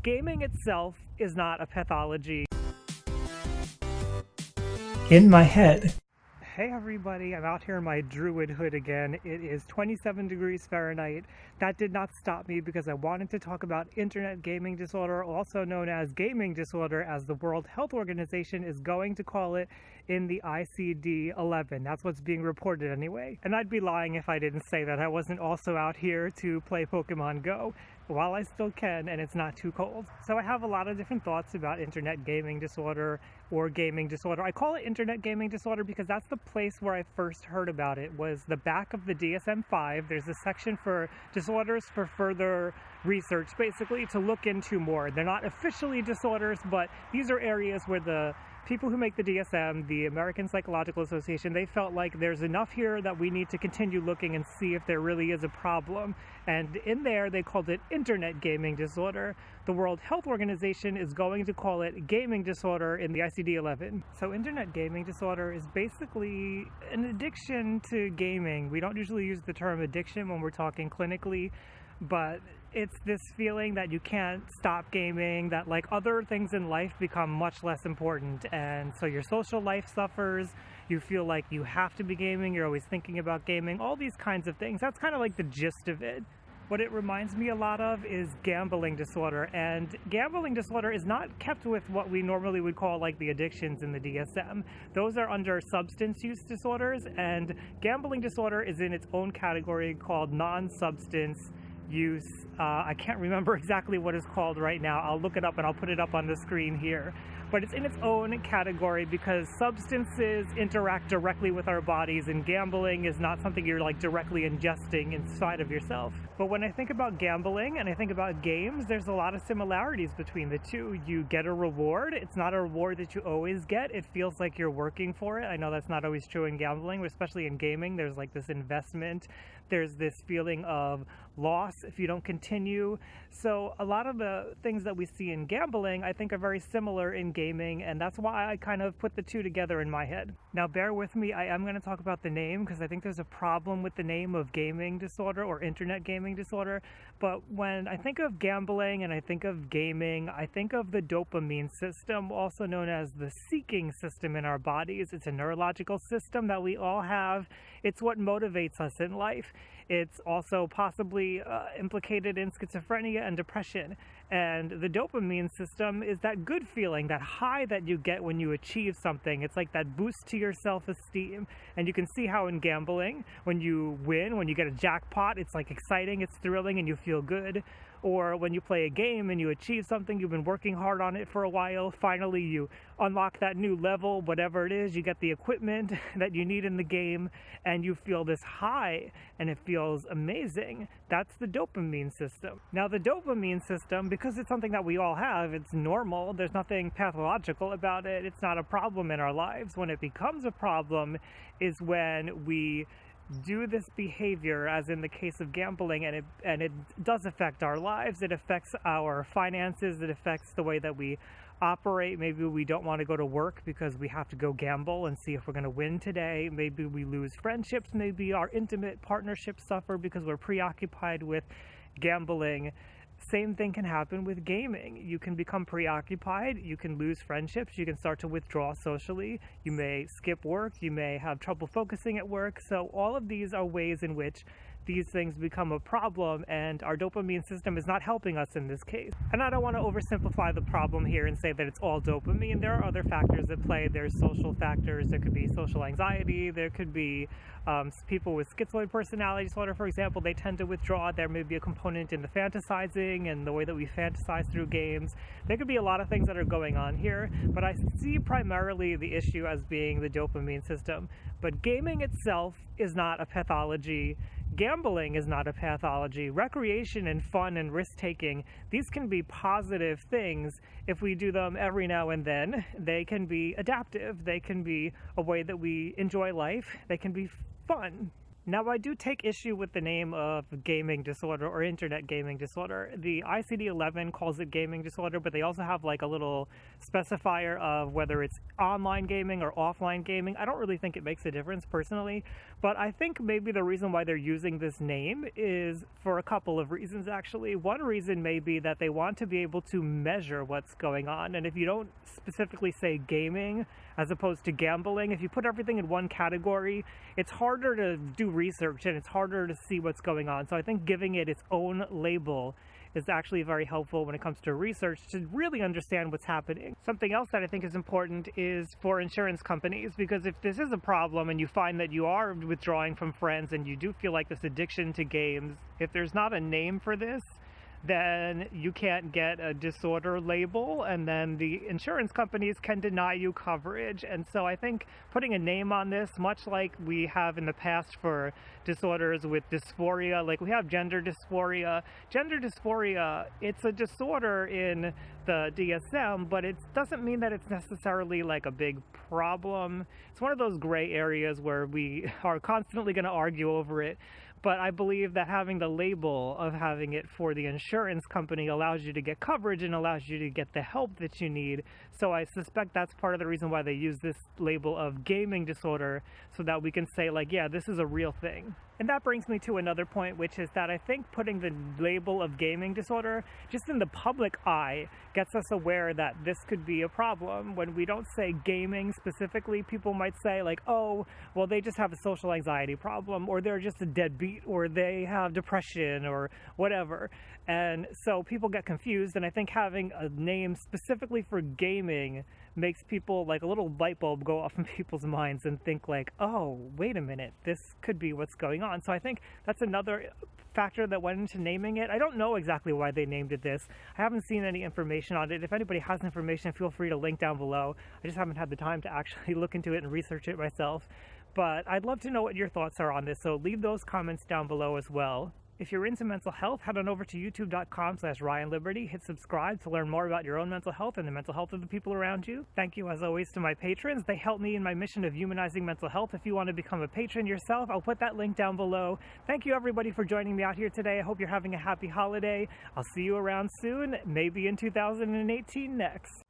Gaming itself is not a pathology. In my head. Hey everybody, I'm out here in my druid hood again. It is 27 degrees Fahrenheit. That did not stop me because I wanted to talk about internet gaming disorder, also known as gaming disorder, as the World Health Organization is going to call it in the ICD-11. That's what's being reported anyway. And I'd be lying if I didn't say that I wasn't also out here to play Pokemon Go while I still can and it's not too cold. So I have a lot of different thoughts about internet gaming disorder or gaming disorder. I call it internet gaming disorder because that's the place where I first heard about it, was the back of the DSM-5. There's a section for disorders for further research, basically to look into more. They're not officially disorders, but these are areas where the people who make the DSM, the American Psychological Association, they felt like there's enough here that we need to continue looking and see if there really is a problem. And in there, they called it internet gaming disorder. The World Health Organization is going to call it gaming disorder in the ICD-11. So internet gaming disorder is basically an addiction to gaming. We don't usually use the term addiction when we're talking clinically, but it's this feeling that you can't stop gaming, that like other things in life become much less important, and so your social life suffers. You feel like you have to be gaming, you're always thinking about gaming, all these kinds of things. That's kind of like the gist of it. What it reminds me a lot of is gambling disorder, and gambling disorder is not kept with what we normally would call like the addictions in the DSM. Those are under substance use disorders, and gambling disorder is in its own category called non-substance use. I can't remember exactly what it's called right now. I'll look it up and I'll put it up on the screen here. But it's in its own category because substances interact directly with our bodies, and gambling is not something you're like directly ingesting inside of yourself. But when I think about gambling and I think about games, there's a lot of similarities between the two. You get a reward. It's not a reward that you always get. It feels like you're working for it. I know that's not always true in gambling, especially in gaming. There's like this investment. There's this feeling of loss if you don't continue. So a lot of the things that we see in gambling, I think, are very similar in gaming, and that's why I kind of put the two together in my head. Now bear with me, I am going to talk about the name because I think there's a problem with the name of gaming disorder or internet gaming disorder. But when I think of gambling and I think of gaming, I think of the dopamine system, also known as the seeking system in our bodies. It's a neurological system that we all have. It's what motivates us in life. It's also possibly implicated in schizophrenia and depression. And the dopamine system is that good feeling, that high that you get when you achieve something. It's like that boost to your self-esteem. And you can see how in gambling, when you win, when you get a jackpot, it's like exciting, it's thrilling, and you feel good. Or when you play a game and you achieve something, you've been working hard on it for a while, finally you unlock that new level, whatever it is, you get the equipment that you need in the game, and you feel this high, and it feels amazing. That's the dopamine system. Now the dopamine system, because it's something that we all have, it's normal, there's nothing pathological about it, it's not a problem in our lives. When it becomes a problem is when we do this behavior, as in the case of gambling, and it does affect our lives. It affects our finances. It affects the way that we operate. Maybe we don't want to go to work because we have to go gamble and see if we're going to win today. Maybe we lose friendships. Maybe our intimate partnerships suffer because we're preoccupied with gambling. Same thing can happen with gaming. You can become preoccupied, you can lose friendships, you can start to withdraw socially, you may skip work, you may have trouble focusing at work. So all of these are ways in which these things become a problem, and our dopamine system is not helping us in this case. And I don't want to oversimplify the problem here and say that it's all dopamine. There are other factors at play. There's social factors. There could be social anxiety. There could be people with schizoid personality disorder, for example. They tend to withdraw. There may be a component in the fantasizing and the way that we fantasize through games. There could be a lot of things that are going on here, but I see primarily the issue as being the dopamine system. But gaming itself is not a pathology. Gambling is not a pathology. Recreation and fun and risk-taking, these can be positive things if we do them every now and then. They can be adaptive. They can be a way that we enjoy life. They can be fun. Now, I do take issue with the name of gaming disorder or internet gaming disorder. The ICD-11 calls it gaming disorder, but they also have like a little specifier of whether it's online gaming or offline gaming. I don't really think it makes a difference personally, but I think maybe the reason why they're using this name is for a couple of reasons actually. One reason may be that they want to be able to measure what's going on, and if you don't specifically say gaming as opposed to gambling, if you put everything in one category, it's harder to do research and it's harder to see what's going on. So I think giving it its own label is actually very helpful when it comes to research to really understand what's happening. Something else that I think is important is for insurance companies, because if this is a problem and you find that you are withdrawing from friends and you do feel like this addiction to games, if there's not a name for this, then you can't get a disorder label, and then the insurance companies can deny you coverage. And so I think putting a name on this, much like we have in the past for disorders with dysphoria, like we have gender dysphoria. Gender dysphoria, it's a disorder in the DSM, but it doesn't mean that it's necessarily like a big problem. It's one of those gray areas where we are constantly going to argue over it. But I believe that having the label of having it for the insurance company allows you to get coverage and allows you to get the help that you need. So I suspect that's part of the reason why they use this label of gaming disorder, so that we can say like, yeah, this is a real thing. And that brings me to another point, which is that I think putting the label of gaming disorder just in the public eye gets us aware that this could be a problem. When we don't say gaming specifically, people might say like, oh, well, they just have a social anxiety problem, or they're just a deadbeat, or they have depression, or whatever. And so people get confused, and I think having a name specifically for gaming makes people, like, a little light bulb go off in people's minds and think like, oh, wait a minute, this could be what's going on. So I think that's another factor that went into naming it. I don't know exactly why they named it this. I haven't seen any information on it. If anybody has information, feel free to link down below. I just haven't had the time to actually look into it and research it myself. But I'd love to know what your thoughts are on this, so leave those comments down below as well. If you're into mental health, head on over to youtube.com/RyanLiberty. Hit subscribe to learn more about your own mental health and the mental health of the people around you. Thank you, as always, to my patrons. They help me in my mission of humanizing mental health. If you want to become a patron yourself, I'll put that link down below. Thank you, everybody, for joining me out here today. I hope you're having a happy holiday. I'll see you around soon, maybe in 2018 next.